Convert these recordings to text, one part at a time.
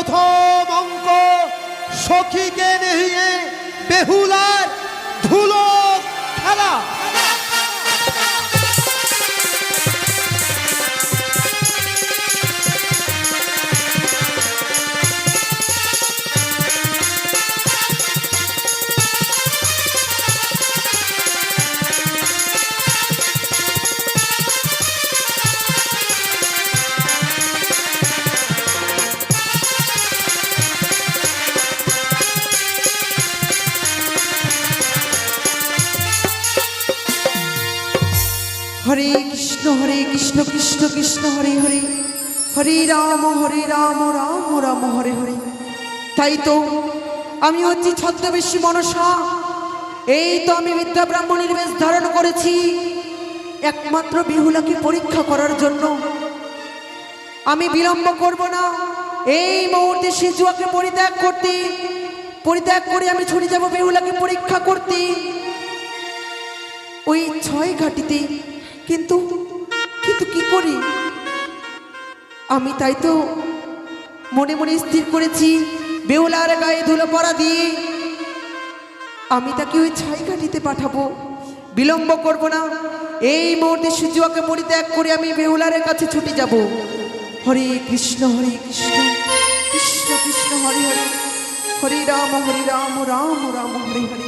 প্রথম অঙ্ক সখীকে নিয়ে বেহুলার ধুলো খেলা। হরে কৃষ্ণ কৃষ্ণ কৃষ্ণ হরে হরে, হরে রাম রাম রাম হরে হরে। তাই তো আমি হচ্ছি ছদ্মবেশী মনসা। এই তো আমি বিদ্যা ব্রাহ্মণীর বেশ ধারণ করেছি একমাত্র বেহুলাকে পরীক্ষা করার জন্য। আমি বিলম্ব করব না, এই মুহূর্তে শিশুয়াকে পরিত্যাগ করে আমি ছুটে যাব বেহুলাকে পরীক্ষা করতে ওই 6 ঘাটিতে। কিন্তু কিন্তু কি করি আমি? তাই তো মনে মনে স্থির করেছি বেহুলার গায়ে ধুলো পড়া দিয়ে আমি তাকে ওই 6 ঘাটিতে পাঠাবো। বিলম্ব করব না, এই মুহূর্তে শিশুয়াকে পরিত্যাগ করে আমি বেহুলার কাছে ছুটে যাব। হরে কৃষ্ণ কৃষ্ণ কৃষ্ণ হরে হরে, হরে রাম রাম রাম হরে হরে।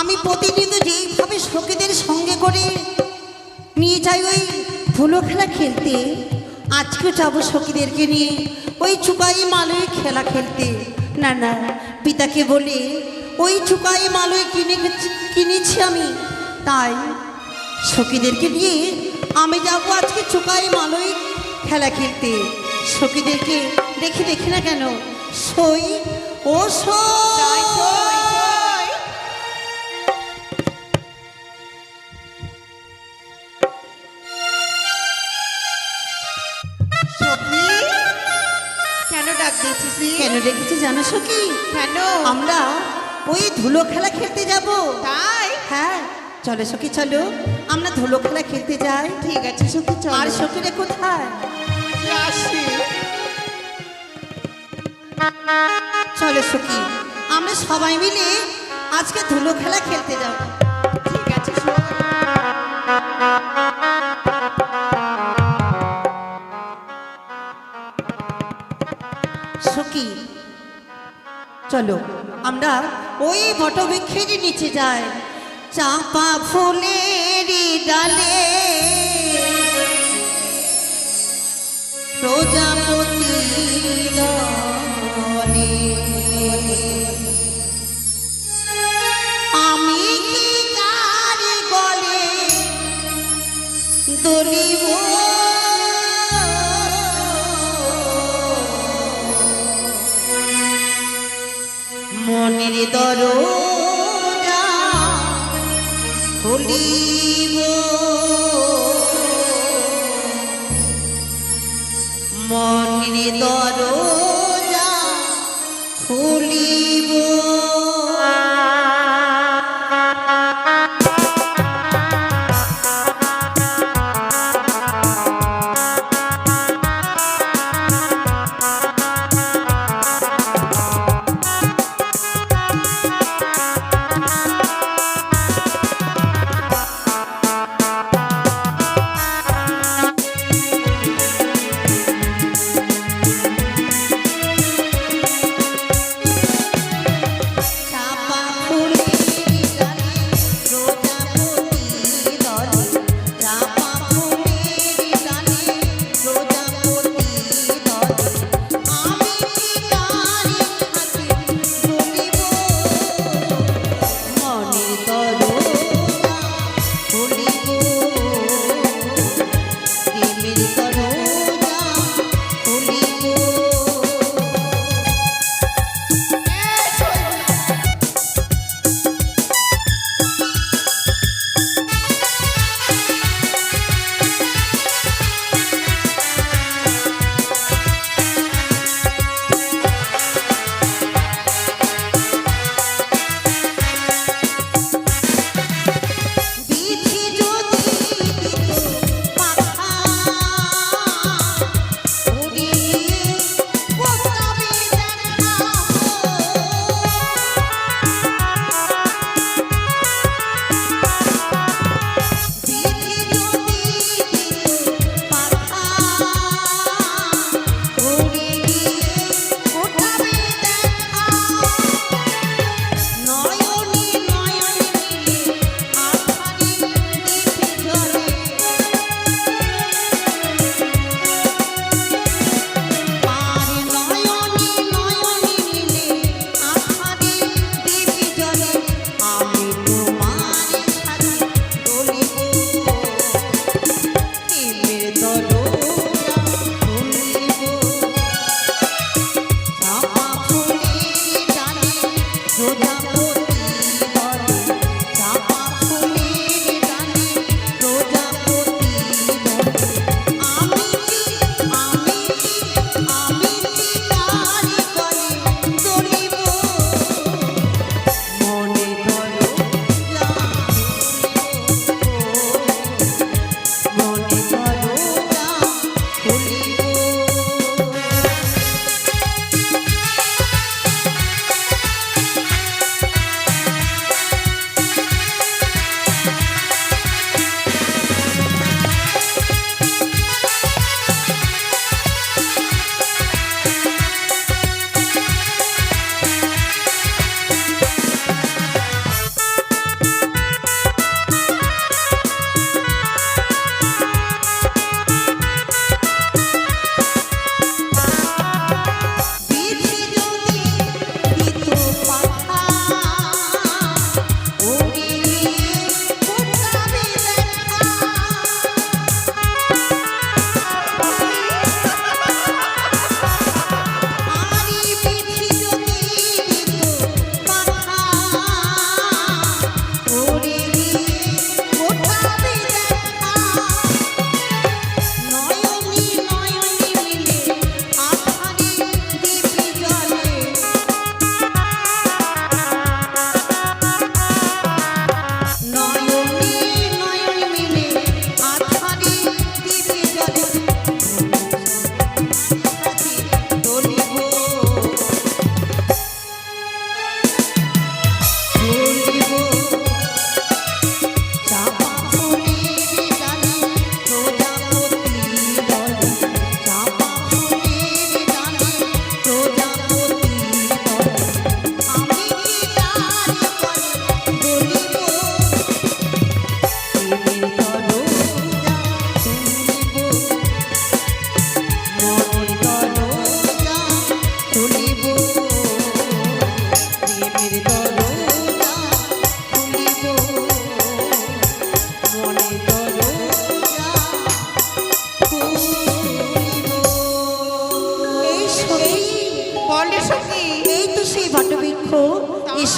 আমি প্রতিদিন যেইভাবে সখীদের সঙ্গে করে নিয়ে যাই ওই ধুলো খেলা খেলতে, আজকে যাবো সখীদেরকে নিয়ে ওই চুকাই মালয় খেলা খেলতে। না না, পিতাকে বলে ওই চুকাই মালয় কিনেছি আমি, তাই সখীদেরকে নিয়ে আমি যাবো আজকে চুকাই মালয় খেলা খেলতে। সখীদেরকে দেখি না কেন সই ও সই। কেন রেখেছি জানো সখী? কেন? আমরা ওই ধুলো খেলা খেলতে যাব। তাই? হ্যাঁ, চলো সখী চলো, আমরা ধুলো খেলা খেলতে যাই। ঠিক আছে সখী চলো। আর সখীরে কোথায়? আসি। চলো সখী, আমরা সবাই মিলে আজকে ধুলো খেলা খেলতে যাব। ঠিক আছে সখী। সখী চলো, আমরা ওই বটবৃক্ষের নিচে যাই। চাপা ফুলের ডালে প্রজাপতি দলে আমি কি কার গলে দলিব মনের দরজা খুলিব, মনের দরজা খুলিব।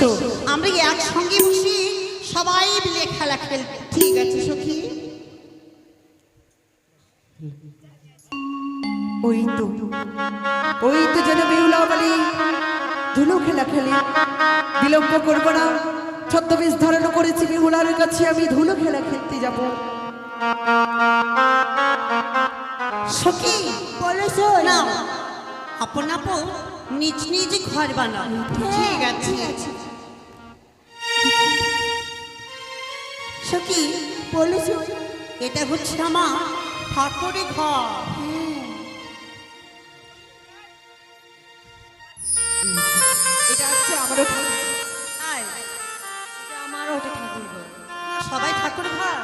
এসো আমরা একসঙ্গে বসে সবাই মিলে খেলা খেলবো। ঠিক আছে সখী। ওই তো যেন বেহুলা বাড়ি ধুলো খেলা খেলে। বিলম্ব করবো না, ছদ্মবেশ ধারণ করেছি বেহুলার কাছে আমি ধুলো খেলা খেলতে যাব। সখী বলো না, আপন আপন নিজ নিজ ঘর বানাও। ঠিক আছে। সখী বলো, এটা হচ্ছে আমার ঠাকুরের ঘর। এটা হচ্ছে আমারও আয়, সবাই ঠাকুর ঘর।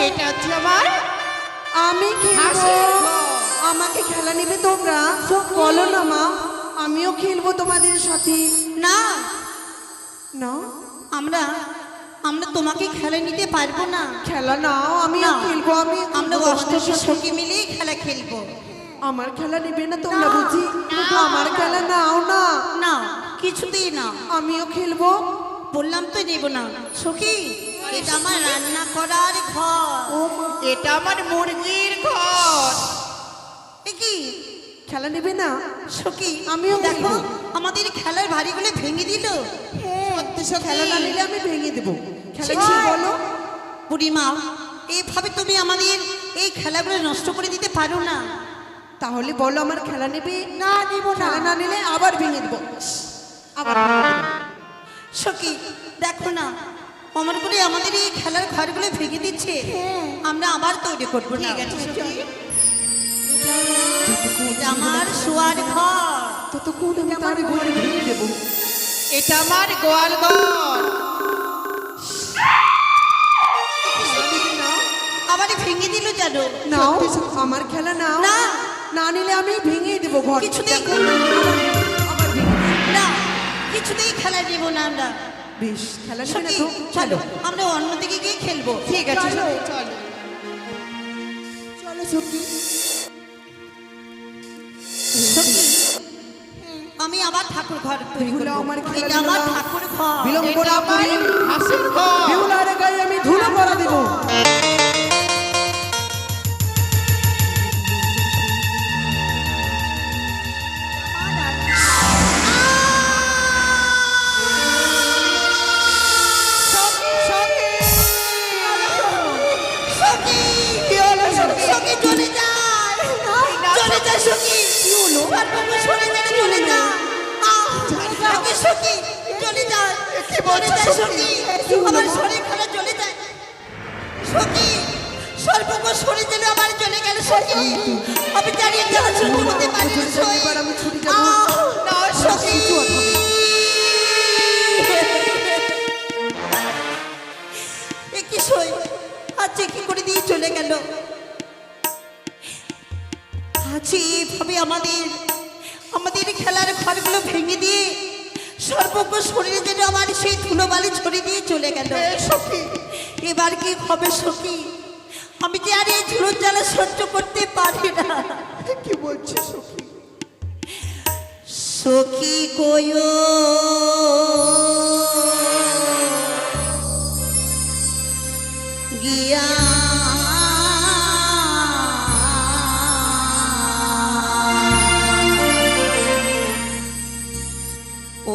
এটা হচ্ছে আমার আমি খেলবো। হাসির ঘর। আমাকে খেলা নেবে তোমরা? বলো না মা, আমিও খেলবো তোমাদের সাথে। না না, আমরা আমরা তোমাকে খেলা নিতে পারবো না। খেলা নাও, আমিও খেলবো। আমরা অষ্টকে সখী মিলেই খেলা খেলবো। আমার খেলা নেবে না তোমরা? বুঝি আমার খেলা নাও না। না, কিছুতেই না। আমিও খেলবো। বললাম তো নেব না। সখী, এটা আমার রান্না করার ঘর। এটা আমার মুরগির ঘর। এ কি খেলা নেবে না? সখী, আমিও দেখো খেলবো। আমাদের খেলার ভারীগুলো ভেঙে দিল। সত্যি সখী। খেলা না নিলে আমি ভেঙে দেবো। খেলা ছি, কি ছি। বলো? বুড়িমা, এইভাবে তুমি আমাদের এই খেলাগুলো নষ্ট করে দিতে পারো না। তাহলে বলো আমার খেলা নেবে? না, নেব না। খেলা না নিলে আবার ভেঙে দেবো। আবার ভেঙে দেবো। সখী, দেখো না অমর করে আমাদের এই খেলার ঘরগুলো ভেঙে দিচ্ছে। আমরা আবার তৈরি করবো। ঠিক আছে সখী। এটা আমার শোয়ার ঘর। ততক্ষণ আমি তার ঘরে ভেঙে দেবো। এটা আমার গোয়াল ঘর। আবার ভেঙে দিল যেন। নাও, আমার খেলা নাও। না। না নিলে আমি ভেঙে দেবো ঘর। কিছুতেই দেখো, আবার ভেঙে দেবো। না, কিছুতেই খেলা নেব না আমরা। বেশ, খেলা নেবে না সখী, তো? চলো আমরা অন্যদিকে গিয়ে খেলবো। ঠিক আছে চলো। সখী, চলো। চলো সখী। সখী, আমি আবার ঠাকুর ঘর তৈরি বেহুলা করবো। আমার খেলা এটা নিল আমার না। ঠাকুর ঘর। বিলম্ব এটা না আমার করে হাসির ঘর। বেহুলার গায়ে আমি ধুলো পরা দেবো। সখী, সখী। সখী, কি হলো সখী? সখী চলে যায়। চলে যায় সখী। কি হলো? সর্বঙ্গ সরে যায়, চলে যায়। সখী, সখী, চলে যায়। কি বলছো চলে যায় সখী? সখী। আমার শরীর খারাপ চলে যায়। সখী, সর্বঙ্গ সরে গেলে আবার চলে গেল সখী। আমি জানি জ্বালা সহ্য করতে পারি না সখী। এবার আমি ছুটি যাবো। না সখী। কিছু আর হবে না। এ কি সই, আজকে কি করে দিয়ে চলে গেল। আজ এইভাবে আমাদের খেলার ঘরগুলো ভেঙে দিয়ে সর্বজ্ঞ শরীরে যেন আমার সেই ধুলোবালি ছড়িয়ে দিয়ে চলে গেল। সখী, এবার কি হবে সখী? আমি যে আর এই ধুলোর জ্বালা সহ্য করতে পারি না। কি বলছো সখী? সখী কয়ো গিয়া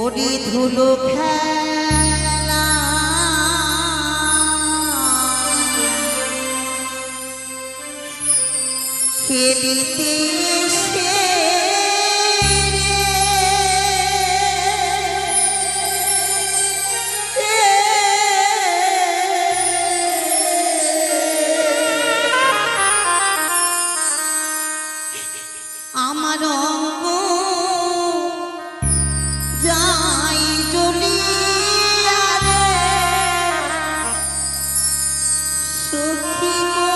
ওরে ধুলো খেলা খেলিতে সে আমার অঙ্গ যাই জ্বলিয়া রে সখী গো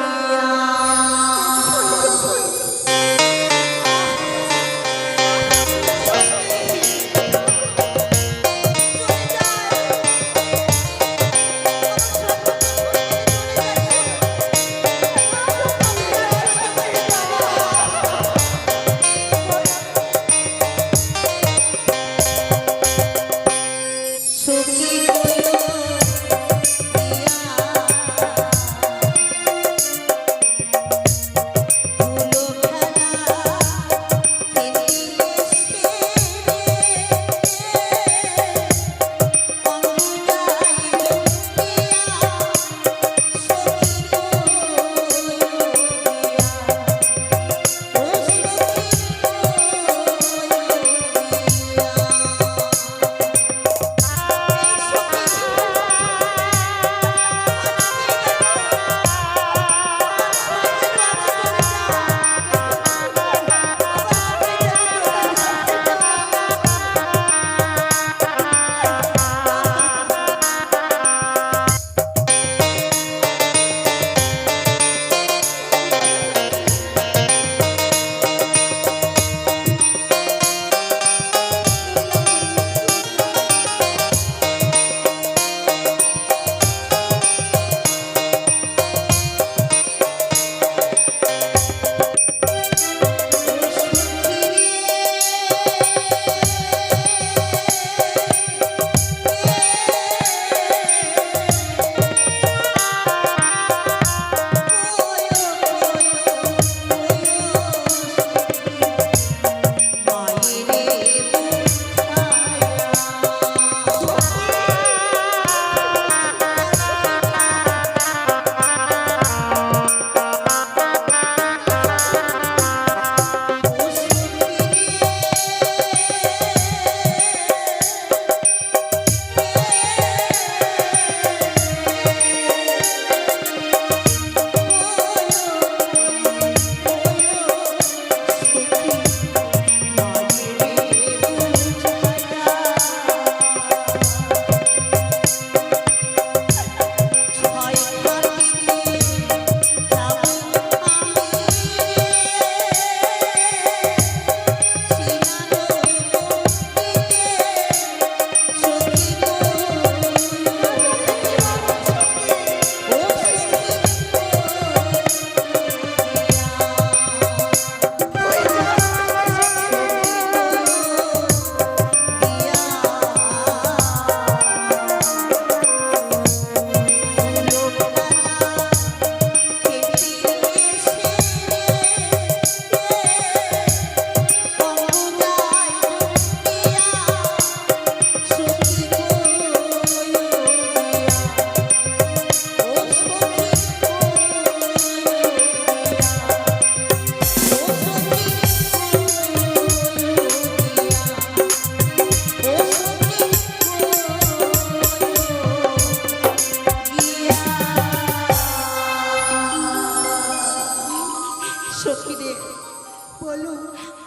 গিয়া।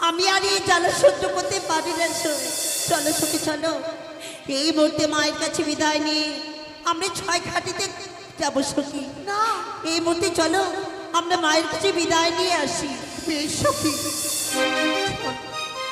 আমি আর এই জ্বালা সহ্য করতে পারি না। চলো সখী চলো, এই মুহূর্তে মায়ের কাছে বিদায় নিয়ে আমরা ছয় ঘাটিতে যাবো সখী। না, এই মুহূর্তে চলো আমরা মায়ের কাছে বিদায় নিয়ে আসি। বেশ সখী।